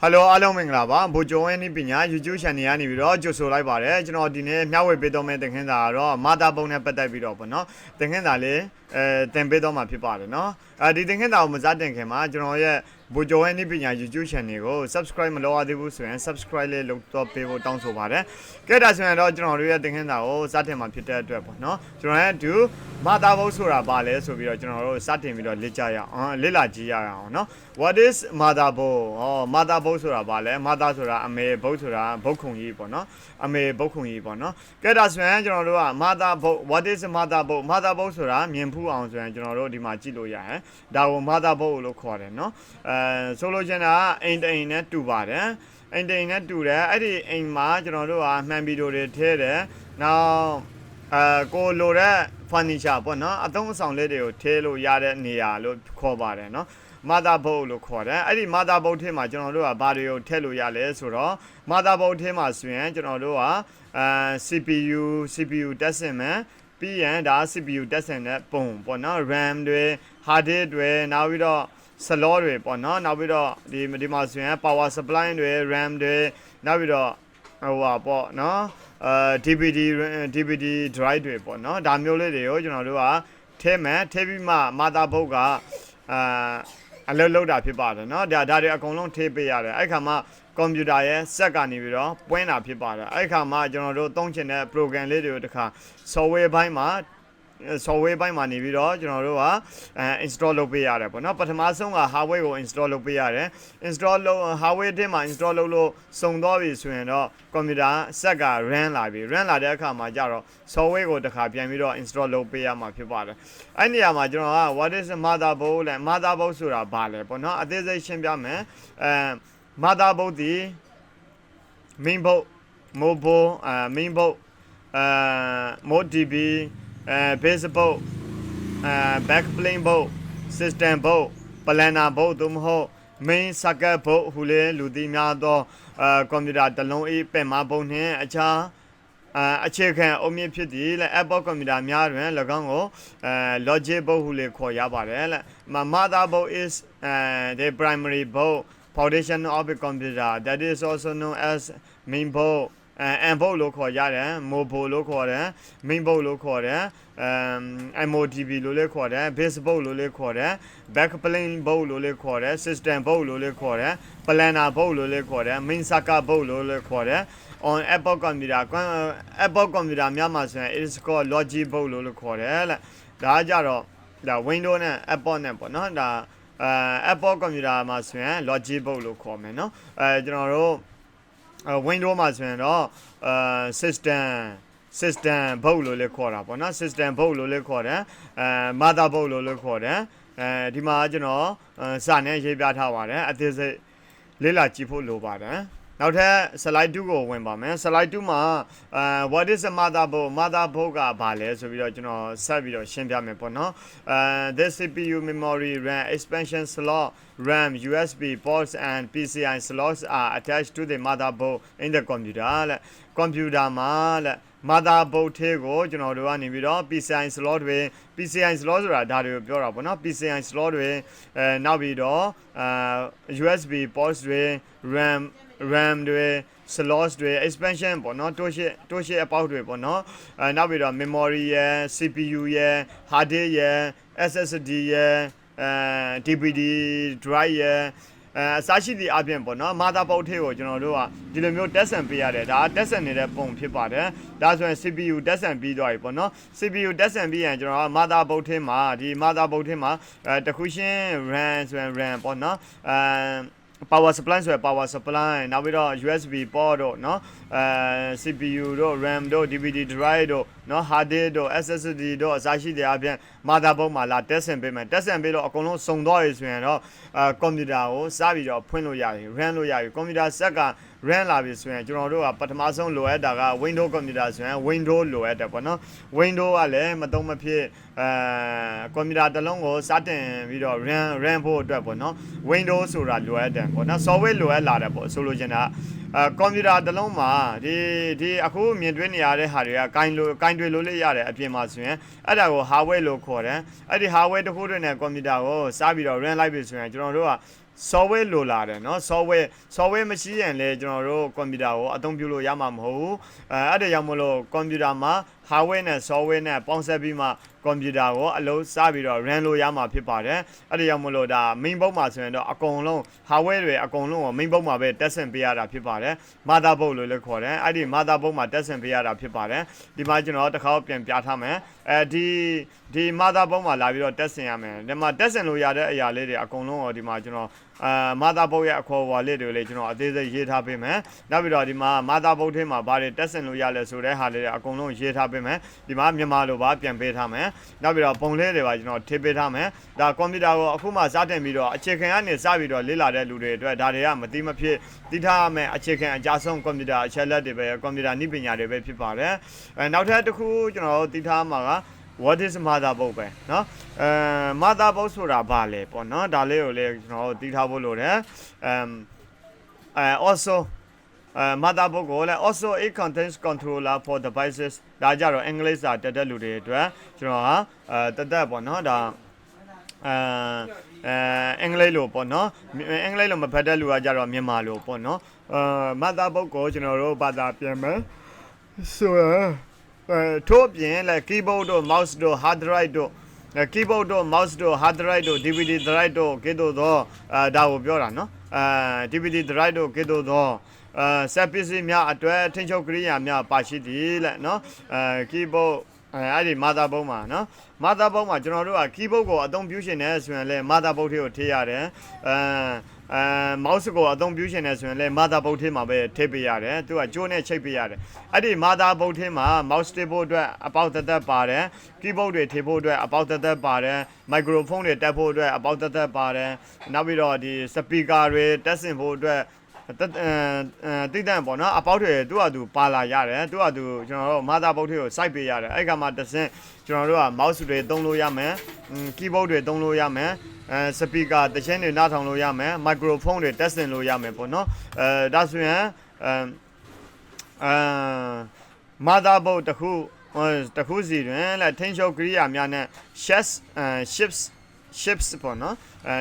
Hello အားလုံးမင်္ဂလာပါဗိုလ်ချုပ်ဝင်းဤပညာ YouTube channel ကနေပြီးတော့ကြိုဆိုလိုက်ပါတယ်ကျွန်တော်ဒီနေ့မျှဝေပေးတော့မယ့်သင်ခန်းစာကတော့မာတာပုံနဲ့ပတ်သက်ပြီးတော့ပေါ့နော်သင်ခန်းစာလေးသင်ပေးတော့မှာဖြစ်ပါတယ်နော်ဒီသင်ခန်းစာကိုမစတင်ခင်မှာကျွန်တော်ရဲ့ဗိုလ်ချုပ်ဝင်းဤပညာ YouTube channel ကို subscribe မလုပ်ရသေးဘူးဆိုရင် subscribe လေးလုပ်တော့ပေးဖို့တောင်းဆိုပါတယ်ကဲဒါဆိုရင်တော့ကျွန်တော်တို့ရဲ့သင်ခန်းစာကိုစတင်မှာဖြစ်တဲ့အတွက်ပေါ့နော်ကျွန်တော်ရဲ့အတူမာတာပုံဆိုတာဘာလဲဆိုပြီးတော့ကျွန်တော်တို့စတင်ပြီးတော့လေ့ကျရအောင်လေ့လာကြည့်ရအောင်နော် What is motherboard motherboard ဆိုတာဘာလဲ mother ဆိုတာအမေဘုတ်ဆိုတာဘုတ်ခုံကြီးပေါ့နော်အမေဘုတ်ခုံကြီးပေါ့နော်ကဲဒါဆိုရင်ကျွန်တော်တို့က motherboard what is motherboard motherboard ဆိုတာမြင်ဖူးအောင်ဆိုရင်ကျွန်တော်တို့ဒီမှာကြည့်လို့ရတယ်ဒါကို motherboard လို့ခေါ်တယ်နော်ဆိုလိုချင်တာကအိမ်တိန်နဲ့တူပါတယ်အိမ်တိန်နဲ့တူတယ်အဲ့ဒီအိမ်မှာကျွန်တော်တို့ကမှန်ဗီဒီယိုတွေထည့်တယ်နောက်ကိုလိုတဲ့ furniture ပေါ့နော်အသုံးအဆောင်လေးတွေကိုထည့်လို့ရတဲ့နေရာလို့ခေါ်ပါတယ်နော်motherboard လို့ခေါ်တယ်အဲ့ဒီ motherboard ထဲမှာကျွန်တော်တို့ကဘာတွေကိုထည့်လို့ရလဲဆိုတော့ motherboard ထဲမှာဆိုရင်ကျွန်တော်တို့ကCPU တက်ဆင်မယ်ပြီးရင်ဒါ CPU တက်ဆင်တဲ့ပုံပေါ့နော် RAM တွေ hard disk တွေနောက်ပြီးတော့ slot တွေပေါ့နော်နောက်ပြီးတော့ဒီမှာဆိုရင် power supply တွေ RAM တွေနောက်ပြီးတော့ဟိုပါပေါ့နော်DVD drive တွေပေါ့နော်ဒါမျိုးလေးတွေကိုကျွန်တော်တို့ကထည့်မယ်ထည့်ပြီးမှ motherboard ကအလုပ်လုပ်တာဖြစ်ပါတယ်เนาะဒါတွေအကုန်လုံးထည့်ပေးရတယ်အဲ့ခါမှာကွန်ပျူတာရဲ့စက်ကနေပြီးတော့ပွင့်တာဖြစ်ပါတယ်အဲ့ခါမှာကျွန်တော်တို့သုံးချင်တဲ့ program လေးတွေကိုတခါ software ဘိုင်းမှာနေပြီးတော့ကျွန်တော်တို့ကinstall လုပ်ပေးရတယ်ပေါ့နော်ပထမဆုံးက hardware ကို install လုပ်ပေးရတယ် hardware ထဲမှာ install လုပ်လို့စုံသွားပြီဆိုရင်တော့ကွန်ပျူတာစက်က run လာတဲ့အခါမှာကျတော့ software ကိုတခါပြန်ပြီးတော့ install လုပ်ပေးရမှာဖြစ်ပါတယ်အဲ့နေရာမှာကျွန်တော်က what is motherboard လဲ motherboard ဆိုတာဘာလဲပေါ့နော်အသေးစိတ်ရှင်းပြမယ်motherboard ဒီ main board mobile main board MODB base board backplane board system board planner board သို့မဟုတ် main circuit board ဟူလေလူသိများသောကွန်ပျူတာတစ်လုံးအေးပင်မပုံနှင့်အခြားအခြေခံအုံမြင့်ဖြစ်သည်လဲ Apple ကွန်ပျူတာများတွင်၎င်းကိုlogic board ဟူလေခေါ်ရပါတယ်လဲ motherboard is the primary board foundation of a computer that is also known as main board and board လို့ခေါ်ရတယ် mobile လို့ခေါ်တယ် main board လို့ခေါ်တယ်MODB လို့လည်းခေါ်တယ် base board လို့လည်းခေါ်တယ် backplane board လို့လည်းခေါ်တယ် system board လို့လည်းခေါ်တယ် planner board လို့လည်းခေါ်တယ် main circuit board လို့လည်းခေါ်တယ် on Apple computer များမှာဆိုရင် it is called logic board လို့လည်းခေါ်တယ်လေဒါကြတော့ဒါ Windows နဲ့ Apple နဲ့ပေါ့နော်ဒါ Apple computer မှာဆိုရင် logic board လို့ခေါ်မယ်နော်ကျွန်တော်တို့Windows မှာဆိုရင်တော့system board လို့လည်းခေါ်တာပေါ့နော် system board လို့လည်းခေါ်တယ်motherboard လို့လည်းခေါ်တယ်ဒီမှာကျွန်တော်စာနဲ့ရေးပြထားပါတယ်အသေးစိတ်လေ့လာကြည့်ဖို့လိုပါတယ်နောက်ထပ် slide 2ကိုဝင်ပါမယ် slide 2မှာwhat is a motherboard ကဘာလဲဆိုပြီးတော့ကျွန်တော်ဆက်ပြီးတော့ရှင်းပြမယ်ပေါ့နော်the CPU memory RAM expansion slot RAM USB ports and PCI slots are attached to the motherboard in the computer လေကွန်ပျူတာမှာလေ motherboard ထဲကိုကျွန်တော်တို့ကနေပြီးတော့ PCI slot တွေ PCI slot ဆိုတာဒါတွေကိုပြောတာပေါ့နော် PCI slot တွေနောက်ပြီးတော့USB ports တွေ RAM တွေ slots တွေ expansion ပေါ့နော်တိုးရှစ်အပေါက်တွေပေါ့နော်နောက်ပြီးတော့ memory ရယ် CPU ရယ် hard disk ရယ် SSD ရယ်DVD drive ရယ်အစားရှိသည့်အပြင်ပေါ့နော် motherboard ထဲကိုကျွန်တော်တို့ကဒီလိုမျိုးတက်ဆန်ပေးရတယ်ဒါတက်ဆန်နေတဲ့ပုံဖြစ်ပါတယ်ဒါဆိုရင် CPU တက်ဆန်ပြီးသွားပြီပေါ့နော် CPU တက်ဆန်ပြီးရင်ကျွန်တော်က motherboard ထဲမှာဒီ motherboard ထဲမှာတခုချင်း RAM ဆိုရင် RAM ပေါ့နော်power supply ဆိုရယ် power supply နောက်ပြီးတော့ USB port တို့เนาะCPU တို့ RAM တို့ DVD drive တို့เนาะ hard disk တို့ SSD တို့အစားရှိတဲ့အပြင် motherboard မှာလာတက်ဆင်ပေးမယ်တက်ဆင်ပေးလို့အကုန်လုံးစုံသွားပြီဆိုရင်တော့ကွန်ပျူတာကိုစပြီးတော့ဖွင့်လို့ရပြီ run လို့ရပြီကွန်ပျူတာဆက်က run လာပြီဆိုရင်ကျွန်တော်တို့ကပထမဆုံးလိုအပ်တာက Windows ကွန်ပျူတာဆိုရင် Windows လိုအပ်တယ်ပေါ့နော် Windows ကလည်းမသုံးမဖြစ်ကွန်ပျူတာတစ်လုံးကိုစတင်ပြီးတော့ run ဖို့အတွက်ပေါ့နော် Windows ဆိုတာလိုအပ်တယ်ပေါ့နော် software လိုအပ်လာတယ်ပေါ့ဆိုလိုချင်တာကွန်ပျူတာတစ်လုံးမှာဒီအခုမြင်တွေ့နေရတဲ့ဟာတွေကကင်တွေလို့လေးရတယ်အပြင်မှာဆိုရင်အဲ့ဒါကို hardware လို့ခေါ်တယ်အဲ့ဒီ hardware တစ်ခုတည်းနဲ့ကွန်ပျူတာကိုစပြီးတော့ run လိုက်ပြီဆိုရင်ကျွန်တော်တို့က software လိုလာတယ်เนาะ software မရှိရင်လေကျွန်တော်တို့ computer ကိုအသုံးပြုလို့ရမှာမဟုတ်ဘူးအဲ့ဒါကြောင့်မလို့ computer မှာ hardware နဲ့ software နဲ့ပေါင်းစပ်ပြီးမှ computer ကိုအလုံးစပြီးတော့ run လို့ရမှာဖြစ်ပါတယ်အဲ့ဒါကြောင့်မလို့ဒါ main board မှာဆိုရင်တော့အကုန်လုံး hardware တွေအကုန်လုံးကို main board မှာပဲတက်ဆင်ပေးရတာဖြစ်ပါတယ် motherboard လို့လည်းခေါ်တယ်အဲ့ဒီ motherboard မှာတက်ဆင်ပေးရတာဖြစ်ပါတယ်ဒီမှာကျွန်တော်တစ်ခါပြန်ပြထားမယ်ဒီ motherboard မှာလာပြီးတော့တက်ဆင်ရမယ်ဒီမှာတက်ဆင်လို့ရတဲ့အရာလေးတွေအကုန်လုံးကိုဒီမှာကျွန်တော်motherboard ရဲ့အခေါ်အဝေါ်လေးတွေလည်းကျွန်တော်အသေးစိတ်ရေးထားပေးမယ်နောက်ပြီးတော့ဒီမှာ motherboard ထဲမှာဘာတွေတက်ဆင်လို့ရလဲဆိုတဲ့ဟာလေးတွေအကုန်လုံးရေးထားပေးမယ်ဒီမှာမြန်မာလိုပါပြန်ပေးထားမယ်နောက်ပြီးတော့ပုံလေးတွေပါကျွန်တော်ထည့်ပေးထားမယ်ဒါ computer ကိုအခုမှစတင်ပြီးတော့အခြေခံကနေစပြီးတော့လေ့လာတဲ့လူတွေအတွက်ဒါတွေကမသိမဖြစ်သိထားရမယ်အခြေခံအကြဆုံး computer အချက်လက်တွေပဲ computer နည်းပညာတွေပဲဖြစ်ပါတယ်နောက်ထပ်တစ်ခုကျွန်တော်သိထားမှာကwhat is motherboard ပဲเนาะmotherboard ဆိုတာဘာလဲပေါ့เนาะဒါလေးကိုလည်းကျွန်တော်သိထားဖို့လိုတယ်also motherboard ကိုလည်း also it contains controller for devices ဒါကြတော့အင်္ဂလိပ်စာတက်တဲ့လူတွေအတွက်ကျွန်တော်ဟာတက်ပေါ့เนาะဒါအင်္ဂလိပ်လိုပေါ့เนาะအင်္ဂလိပ်လိုမဖတ်တဲ့လူကကြတော့မြန်မာလိုပေါ့เนาะmotherboard ကိုကျွန်တော်တို့ဘာသာပြန်မယ်ဆိုထို့ပြင်လဲ keyboard တို့ mouse တို့ hard drive တို့ keyboard တို့ mouse တို့ hard drive တို့ DVD drive တို့ကဲ့သို့သောဒါကိုပြောတာเนาะDVD drive တို့ကဲ့သို့သောset ပစ္စည်းများအတွက်ထိန်းချုပ်ကိရိယာများပါရှိသည်လက်เนาะkeyboard အဲ့ဒီ motherboard မှာเนาะ motherboard မှာကျွန်တော်တို့က keyboard ကိုအသုံးပြုရှင်နေဆိုရင်လဲ motherboard ထဲကိုထည့်ရတယ်mouse ကိုအသုံးပြုရှင်နေဆိုရင်လဲ motherboard ထဲမှာပဲထည့်ပေးရတယ်သူကကြိုးနဲ့ချိတ်ပေးရတယ်အဲ့ဒီ motherboard ထဲမှာ mouse ထည့်ဖို့အတွက်အပေါက်သက်ပါတယ် keyboard တွေထည့်ဖို့အတွက်အပေါက်သက်ပါတယ် microphone တွေတက်ဖို့အတွက်အပေါက်သက်ပါတယ်နောက်ပြီးတော့ဒီ speaker တွေတက်ဆင်ဖို့အတွက်တိတန့်ပေါ့နော်အပေါက်တွေသူ့ဟာသူပါလာရတယ်သူ့ဟာသူကျွန်တော်တို့ motherboard တွေကိုစိုက်ပေးရတယ်အဲ့ကမှတစ်ဆင့်ကျွန်တော်တို့က mouse တွေသုံးလို့ရမယ်keyboard တွေသုံးလို့ရမယ်speaker တခြင်းတွေနားထောင်လို့ရမယ် microphone တွေတက်ဆင်လို့ရမယ်ပေါ့နော်ဒါဆိုရင်motherboard တစ်ခုစီတွင်လက်ထိန်းချုပ်ကိရိယာများနဲ့ chips ပေါ့နော်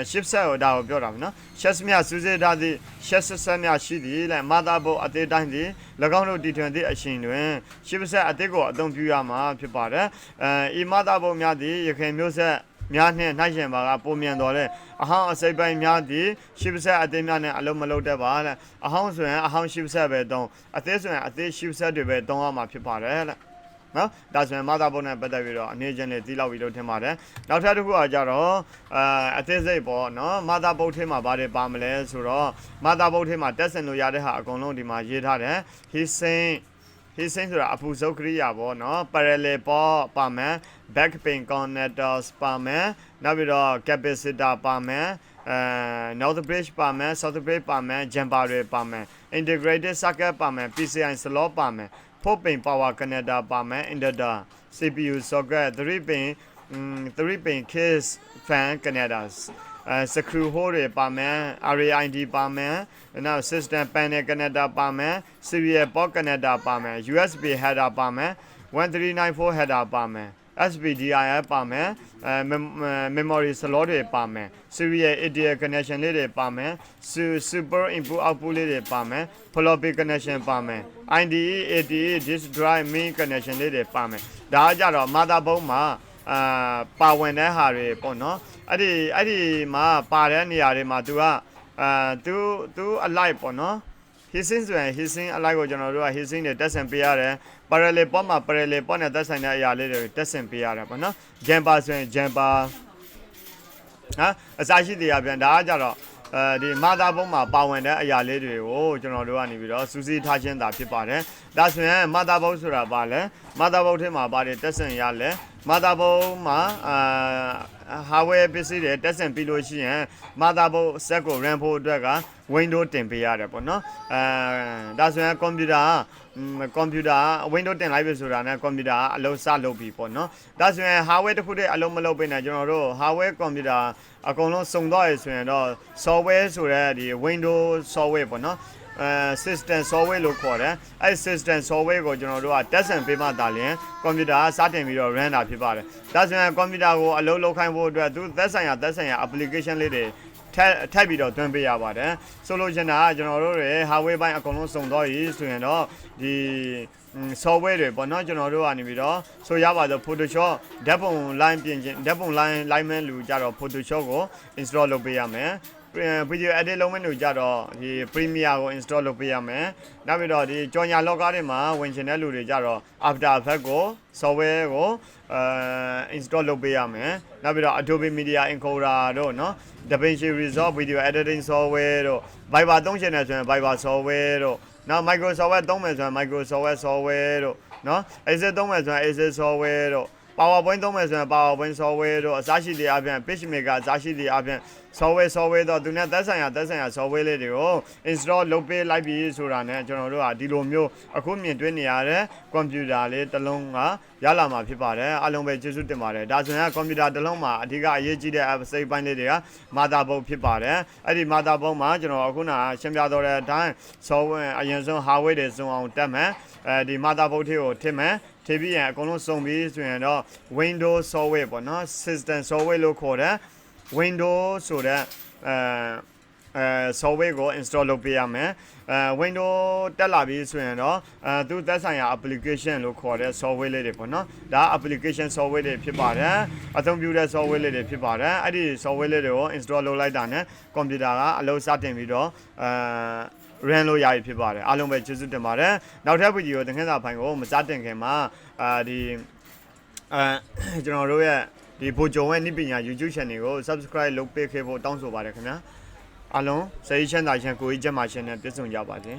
chips ကိုဒါကိုပြောတာပေါ့နော် chips များစူးစိထားသည့် chips ဆက်များရှိသည်လက် motherboard အသေးတိုင်းသည်၎င်းတို့တည်ထွင်သည့်အချိန်တွင် chips အသေးကိုအသုံးပြုရမှာဖြစ်ပါတယ်ဤ motherboard များသည်ရခိုင်မျိုးဆက်များနှင့်နှိုင်းယှဉ်ပါကပုံမြန်တော်တဲ့အဟောင်းအစိပ်ပိုင်းများသည်ရှိပဆက်အသေးများနဲ့အလုံးမလုံးတတ်ပါတဲ့အဟောင်းဆိုရင်အဟောင်းရှိပဆက်ပဲတုံးအသေးဆိုရင်အသေးရှိပဆက်တွေပဲတုံးရမှာဖြစ်ပါတယ်တဲ့နော်ဒါဆိုရင် motherboard နဲ့ပတ်သက်ပြီးတော့အနေချင်းလေးသိလောက်ပြီးတော့ထင်ပါတယ်နောက်ထပ်တစ်ခုကကြတော့အသေးစိတ်ပေါ့နော် motherboard ထဲမှာဘာတွေပါမလဲဆိုတော့ motherboard ထဲမှာတက်ဆင်လို့ရတဲ့ဟာအကုန်လုံးဒီမှာရေးထားတယ် heat sink ဆိုတာအပူစုပ်ကိရိယာပေါ့နော် parallel port ပါမယ် back pin connectors ပါမယ်နောက်ပြီးတော့ capacitor ပါမယ်north bridge ပါမယ် south bridge ပါမယ် jumper တွေပါမယ် integrated circuit ပါမယ် PCI slot ပါမယ် 4 pin power connector ပါမယ် inverter CPU socket 3 pin case fan connectors screw hole တွေပါမယ် RAID ပါမယ်နောက် system panel connector ပါမယ် serial port connector ပါမယ် USB header ပါမယ် 1394 header ပါမယ် SPDIF ပါမယ် memory slot တွေပါမယ် serial ADL connection လေးတွေပါမယ် super input output လေးတွေပါမယ် floppy connection ပါမယ် IDE ADE disk drive main connection လေးတွေပါမယ်ဒါကကြတော့ motherboard မှာပါဝင်တဲ့ဟာတွေပေါ့နော်အဲ့ဒီမှာပါတဲ့နေရာတွေမှာသူအလိုက်ပေါ့နော် heat sink ဆိုရင် heat sink အလိုက်ကိုကျွန်တော်တို့က heat sink တွေတက်ဆင်ပေးရတယ် parallel port မှာ parallel port နဲ့တက်ဆင်တဲ့အရာလေးတွေတက်ဆင်ပေးရတယ်ပေါ့နော် jumper ဆိုရင် jumper အစားရှိတရားပြန်ဒါကကြတော့ဒီ motherboard မှာပါဝင်တဲ့အရာလေးတွေကိုကျွန်တော်တို့ကနေပြီးတော့စူးစီးထားခြင်းသာဖြစ်ပါတယ်ဒါဆိုရင် motherboard ဆိုတာဘာလဲ motherboard ထဲမှာပါတယ်တက်ဆင်ရလဲ motherboard မှာ hardware ပစ္စည်းတွေတက်ဆင်ပြီးလို့ရှိရင် motherboard set ကို run ဖို့အတွက်က window တင်ပေးရတယ်ပေါ့နော်ဒါဆိုရင် computer window တင်လိုက်ပြီဆိုတာနဲ့ computer အလုံးစလုပ်ပြီပေါ့နော်ဒါဆိုရင် hardware တစ်ခုတည်းအလုံးမလုပ်ပေးနဲ့ကျွန်တော်တို့ hardware computer အကုန်လုံးစုံသွားရဆိုရင်တော့ software ဆိုတဲ့ဒီ window software ပေါ့နော် system software လို့ခေါ်တယ်အဲ့ system software ကိုကျွန်တော်တို့ကတက်ဆင်ပေးမှသာလျှင် computer စတင်ပြီးတော့ run တာဖြစ်ပါတယ်ဒါဆိုရင် computer ကိုအလုံးလောက်ခိုင်းဖို့အတွက်သူသက်ဆိုင်ရာ application လေးတွေထ ထပ်ပြီးတော့တွန်းပေးရပါတယ်ဆိုလို့ရှင်တာကျွန်တော်တို့တွေ hardware ဘိုင်းအကုန်လုံးစုံတော့ရည်ဆိုရင်တော့ဒီ software တွေပေါ့နော်ကျွန်တော်တို့ကနေပြီးတော့ဆိုရပါတော့ Photoshop ဓာတ်ပုံ line ပြင်ခြင်းဓာတ်ပုံ line မဲ့လူကြတော့ Photoshop ကို install လုပ်ပေးရမယ်video edit လုပ်မဲ့လူကြတော့ဒီ Premiere ကို install လုပ်ပေးရမယ်နောက်ပြီးတော့ဒီကြော်ညာ logger တွေမှာဝင်ချင်တဲ့လူတွေကြတော့ After Effects ကို software ကိုinstall လုပ်ပေးရမယ်နောက်ပြီးတော့ Adobe Media Encoder တို့เนาะDaVinci Resolve video editing software တို့ Viber သုံးချင်တယ်ဆိုရင် Viber software တို့နောက် Microsoft သုံးမယ်ဆိုရင် Microsoft software တို့เนาะ Access သုံးမယ်ဆိုရင် Access software တို့ PowerPoint သုံးမယ်ဆိုရင် PowerPoint software တို့အစားရှိတဲ့အပြင် Page Maker အစားရှိတဲ့အပြင် software တော့သူနဲ့သက်ဆိုင်ရာ software လေးတွေကို install လုပ်ပေးလိုက်ပြီးဆိုတာနဲ့ကျွန်တော်တို့ကဒီလိုမျိုးအခုမြင်တွေ့နေရတဲ့ computer လေးတစ်လုံးကရလာမှာဖြစ်ပါတယ်အားလုံးပဲကျေးဇူးတင်ပါတယ်ဒါဆိုရင် computer တစ်လုံးမှာအဓိကအရေးကြီးတဲ့ စိတ်ပိုင်းလေးတွေက motherboard ဖြစ်ပါတယ်အဲ့ဒီ motherboard မှာကျွန်တော်အခုနရှင်းပြတော့တဲ့အတိုင်း software အရင်ဆုံး hardware တွေစုံအောင်တက်မယ်ဒီ motherboard တွေကိုထည့်မယ်ထည့်ပြီးရင်အကုန်လုံးစုံပြီးဆိုရင်တော့ Windows software ပေါ့နော် system software လို့ခေါ်တဲ့ Windows ဆိုတဲ့software ကို install လုပ်ပေးရမယ်Windows တက်လာပြီဆိုရင်တော့သူသက်ဆိုင်ရာ application လို့ခေါ်တဲ့ software လေးတွေပေါ့နော်ဒါ application software တွေဖြစ်ပါတယ်အသုံးပြုတဲ့ software လေးတွေဖြစ်ပါတယ်အဲ့ဒီ software လေးတွေကို install လုပ်လိုက်တာနဲ့ computer ကအလုပ်စတင်ပြီးတော့run လို့ရပြီဖြစ်ပါတယ်အားလုံးပဲကျေးဇူးတင်ပါတယ်နောက်ထပ်ဗီဒီယိုသင်ခန်းစာဖိုင်ကိုမစတင်ခင်မှာဒီကျွန်တော်တို့ရဲ့ဒီဗိုလ်ချုပ်ရဲ့နိပညာ YouTube channel ကို subscribe လုပ်ပေးခဲ့ဖို့တောင်းဆိုပါတယ်ခင်ဗျာအားလုံးစိတ်ချမ်းသာခြင်းကိုယ်ကြီးကျန်းမာခြင်းနဲ့ပြည့်စုံကြပါစေ